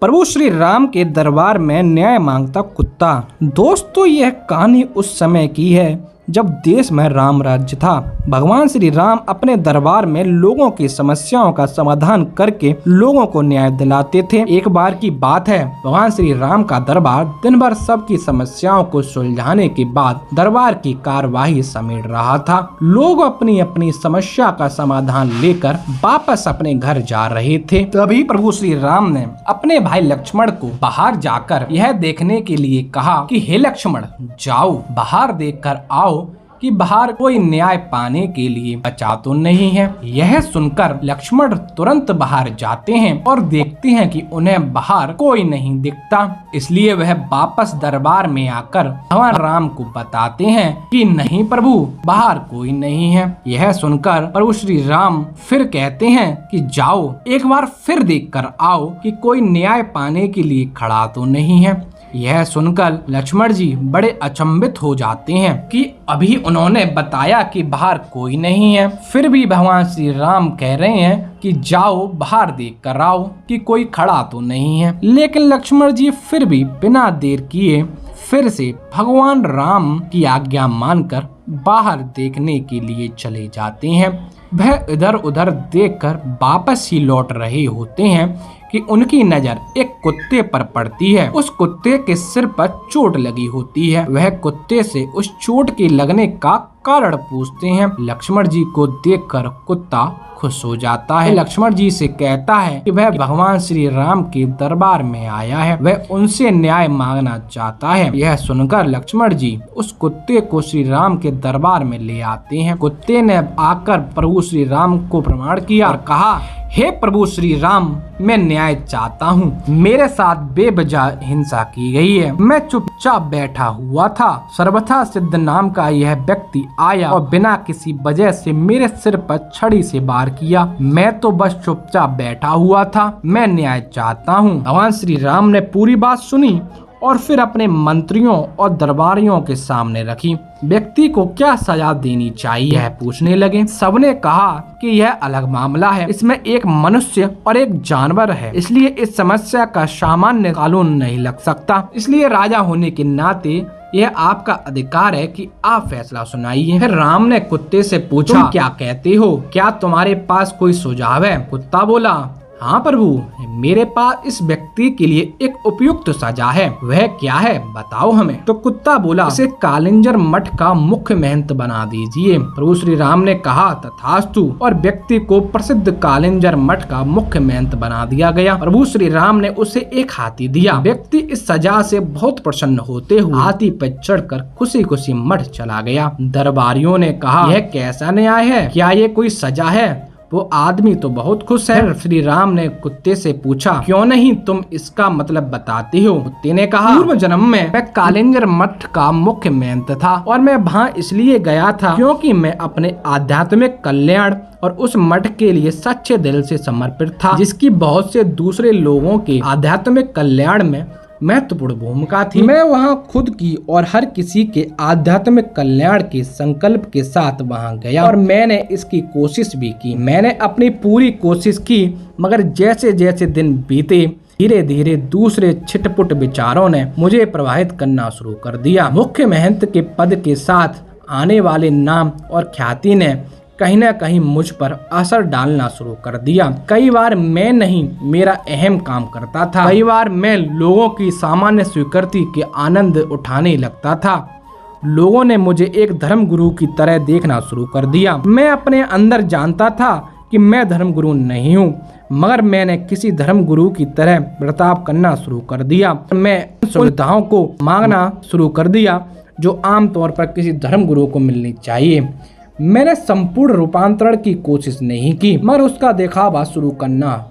प्रभु श्री राम के दरबार में न्याय मांगता कुत्ता। दोस्तों, यह कहानी उस समय की है जब देश में राम राज्य था। भगवान श्री राम अपने दरबार में लोगों की समस्याओं का समाधान करके लोगों को न्याय दिलाते थे। एक बार की बात है, भगवान श्री राम का दरबार दिन भर सबकी समस्याओं को सुलझाने के बाद दरबार की कार्यवाही समेट रहा था। लोग अपनी अपनी समस्या का समाधान लेकर वापस अपने घर जा रहे थे। तभी प्रभु श्री राम ने अपने भाई लक्ष्मण को बाहर जाकर यह देखने के लिए कहा कि हे लक्ष्मण, जाओ बाहर देखकर आओ कि बाहर कोई न्याय पाने के लिए बचा तो नहीं है। यह सुनकर लक्ष्मण तुरंत बाहर जाते हैं और देखते हैं कि उन्हें बाहर कोई नहीं दिखता। इसलिए वह वापस दरबार में आकर भगवान राम को बताते हैं कि नहीं प्रभु, बाहर कोई नहीं है। यह सुनकर प्रभु श्री राम फिर कहते हैं कि जाओ एक बार फिर देख कर आओ कि कोई न्याय पाने के लिए खड़ा तो नहीं है। यह सुनकर लक्ष्मण जी बड़े अचंभित हो जाते हैं कि अभी उन्होंने बताया कि बाहर कोई नहीं है, फिर भी भगवान श्री राम कह रहे हैं कि जाओ बाहर देख कर आओ कि कोई खड़ा तो नहीं है। लेकिन लक्ष्मण जी फिर भी बिना देर किए फिर से भगवान राम की आज्ञा मानकर बाहर देखने के लिए चले जाते हैं। वह इधर उधर देखकर वापस ही लौट रहे होते हैं कि उनकी नजर एक कुत्ते पर पड़ती है। उस कुत्ते के सिर पर चोट लगी होती है। वह कुत्ते से उस चोट के लगने का कारण पूछते हैं। लक्ष्मण जी को देखकर कुत्ता खुश हो जाता है। लक्ष्मण जी से कहता है कि वह भगवान श्री राम के दरबार में आया है, वह उनसे न्याय मांगना चाहता है। यह सुनकर लक्ष्मण जी उस कुत्ते को श्री राम के दरबार में ले आते हैं। कुत्ते ने आकर प्रभु श्री राम को प्रणाम किया और कहा, हे प्रभु श्री राम, मैं न्याय चाहता हूँ। मेरे साथ बेवजह हिंसा की गई है। मैं चुपचाप बैठा हुआ था। सर्वथा सिद्ध नाम का यह व्यक्ति आया और बिना किसी वजह से मेरे सिर पर छड़ी से वार किया। मैं तो बस चुपचाप बैठा हुआ था। मैं न्याय चाहता हूँ। भगवान श्री राम ने पूरी बात सुनी और फिर अपने मंत्रियों और दरबारियों के सामने रखी। व्यक्ति को क्या सजा देनी चाहिए यह पूछने लगे। सबने कहा कि यह अलग मामला है, इसमें एक मनुष्य और एक जानवर है, इसलिए इस समस्या का सामान्य कानून नहीं लग सकता। इसलिए राजा होने के नाते यह आपका अधिकार है कि आप फैसला सुनाइए। फिर राम ने कुत्ते से पूछा, तुम क्या कहते हो? क्या तुम्हारे पास कोई सुझाव है? कुत्ता बोला, हाँ प्रभु, मेरे पास इस व्यक्ति के लिए एक उपयुक्त सजा है। वह क्या है, बताओ हमें। तो कुत्ता बोला, इसे कालिंजर मठ का मुख्य महंत बना दीजिए। प्रभु श्री राम ने कहा, तथास्तु, और व्यक्ति को प्रसिद्ध कालिंजर मठ का मुख्य महंत बना दिया गया। प्रभु श्री राम ने उसे एक हाथी दिया। व्यक्ति इस सजा से बहुत प्रसन्न होते हुए हाथी पर चढ़कर खुशी खुशी मठ चला गया। दरबारियों ने कहा, यह कैसा न्याय है? क्या ये कोई सजा है? वो आदमी तो बहुत खुश है। श्री राम ने कुत्ते से पूछा, क्यों नहीं तुम इसका मतलब बताते हो? कुत्ते ने कहा, पूर्व जन्म में मैं कालिंजर मठ का मुख्य महंत था और मैं वहाँ इसलिए गया था क्योंकि मैं अपने आध्यात्मिक कल्याण और उस मठ के लिए सच्चे दिल से समर्पित था, जिसकी बहुत से दूसरे लोगों के आध्यात्मिक कल्याण में महत्वपूर्ण भूमिका थी। मैं वहाँ खुद की और हर किसी के आध्यात्मिक कल्याण के संकल्प के साथ वहाँ गया और मैंने इसकी कोशिश भी की। मैंने अपनी पूरी कोशिश की, मगर जैसे जैसे दिन बीते धीरे धीरे दूसरे छिटपुट विचारों ने मुझे प्रभावित करना शुरू कर दिया। मुख्य महंत के पद के साथ आने वाले नाम और ख्याति ने कहीं न कहीं मुझ पर असर डालना शुरू कर दिया। कई बार मैं नहीं, मेरा अहम काम करता था। कई बार मैं लोगों की सामान्य स्वीकृति के आनंद उठाने लगता था। लोगों ने मुझे एक धर्म गुरु की तरह देखना शुरू कर दिया। मैं अपने अंदर जानता था कि मैं धर्म गुरु नहीं हूँ, मगर मैंने किसी धर्म गुरु की तरह बर्ताव करना शुरू कर दिया। मैं सुविधाओं को मांगना शुरू कर दिया जो आमतौर पर किसी धर्म गुरु को मिलनी चाहिए। मैंने संपूर्ण रूपांतरण की कोशिश नहीं की, मगर उसका दिखावा करना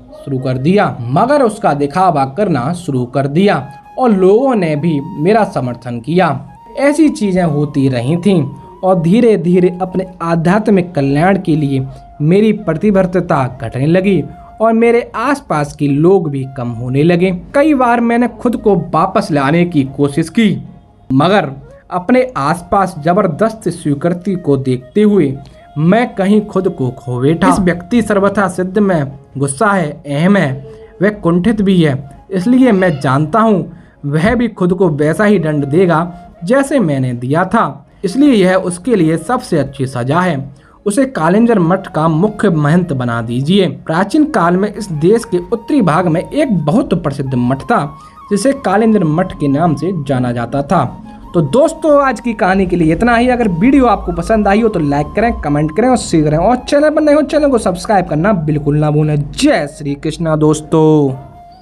शुरू कर दिया और लोगों ने भी मेरा समर्थन किया। ऐसी चीजें होती रही थीं और धीरे धीरे अपने आध्यात्मिक कल्याण के लिए मेरी प्रतिबद्धता घटने लगी और मेरे आसपास के लोग भी कम होने लगे। कई बार मैंने खुद को वापस लाने की कोशिश की, मगर अपने आसपास जबरदस्त स्वीकृति को देखते हुए मैं कहीं खुद को खो बैठा। इस व्यक्ति सर्वथा सिद्ध में गुस्सा है, अहम है, वह कुंठित भी है। इसलिए मैं जानता हूँ वह भी खुद को वैसा ही दंड देगा जैसे मैंने दिया था, इसलिए यह उसके लिए सबसे अच्छी सजा है। उसे कालिंजर मठ का मुख्य महंत बना दीजिए। प्राचीन काल में इस देश के उत्तरी भाग में एक बहुत प्रसिद्ध मठ था जिसे कालिंजर मठ के नाम से जाना जाता था। तो दोस्तों आज की कहानी के लिए इतना ही। अगर वीडियो आपको पसंद आई हो तो लाइक करें, कमेंट करें और शेयर करें, और चैनल पर नए हो चैनल को सब्सक्राइब करना बिल्कुल ना भूलें। जय श्री कृष्णा दोस्तों।